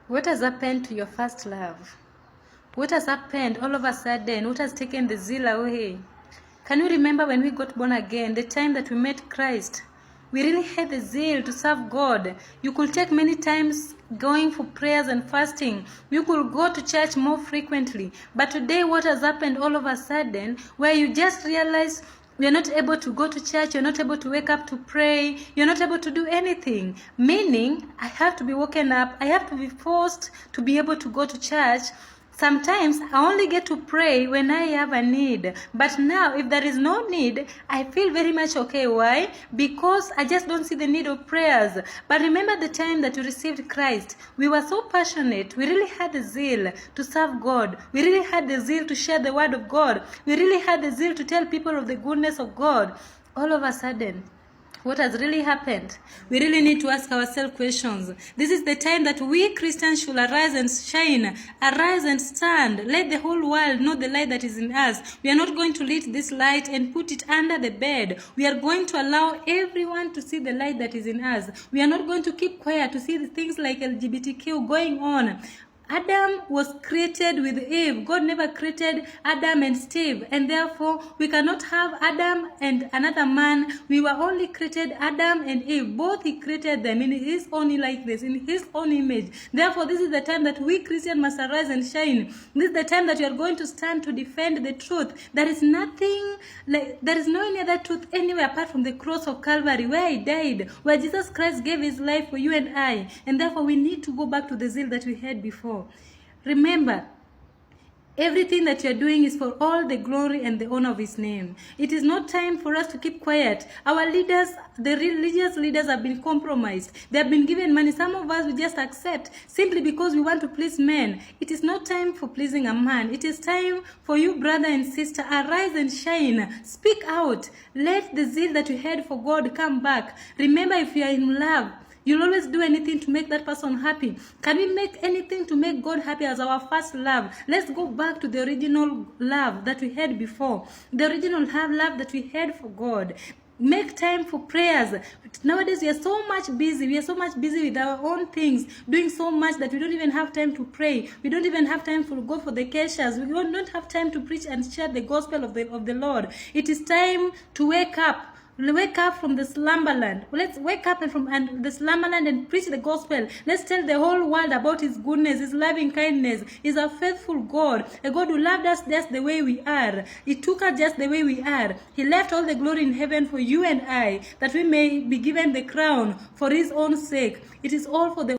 What has happened to your first love? What has happened all of a sudden? What has taken the zeal away? Can you remember when we got born again, the time that we met Christ? We really had the zeal to serve God. You could take many times going for prayers and fasting. You could go to church more frequently. But today, what has happened all of a sudden, where you just realize you're not able to go to church, you're not able to wake up to pray, you're not able to do anything. Meaning, I have to be woken up, I have to be forced to be able to go to church. Sometimes I only get to pray when I have a need. But now, if there is no need, I feel very much okay. Why? Because I just don't see the need of prayers. But remember the time that you received Christ. We were so passionate. We really had the zeal to serve God. We really had the zeal to share the word of God. We really had the zeal to tell people of the goodness of God. All of a sudden, what has really happened? We really need to ask ourselves questions. This is the time that we Christians should arise and shine, arise and stand. Let the whole world know the light that is in us. We are not going to lit this light and put it under the bed. We are going to allow everyone to see the light that is in us. We are not going to keep quiet to see the things like LGBTQ going on. Adam was created with Eve. God never created Adam and Steve, and therefore we cannot have Adam and another man. We were only created Adam and Eve. Both he created them in his own likeness, in his own image. Therefore, this is the time that we Christians must arise and shine. This is the time that you are going to stand to defend the truth. There is nothing, there is no any other truth anywhere apart from the cross of Calvary, where he died, where Jesus Christ gave his life for you and I. And therefore, we need to go back to the zeal that we had before. Remember, everything that you are doing is for all the glory and the honor of his name. It is not time for us to keep quiet. Our leaders, the religious leaders, have been compromised. They have been given money. Some of us, we just accept simply because we want to please men. It is not time for pleasing a man. It is time for you, brother and sister, arise and shine. Speak out. Let the zeal that you had for God come back. Remember, if you are in love, you'll always do anything to make that person happy. Can we make anything to make God happy as our first love? Let's go back to the original love that we had before. The original love that we had for God. Make time for prayers. Nowadays, we are so much busy. We are so much busy with our own things, doing so much that we don't even have time to pray. We don't even have time to go for the keshas. We don't have time to preach and share the gospel of the Lord. It is time to wake up. Wake up from the slumberland. Let's wake up from the slumberland and preach the gospel. Let's tell the whole world about his goodness, his loving kindness. He's a faithful God, a God who loved us just the way we are. He took us just the way we are. He left all the glory in heaven for you and I, that we may be given the crown for his own sake. It is all for the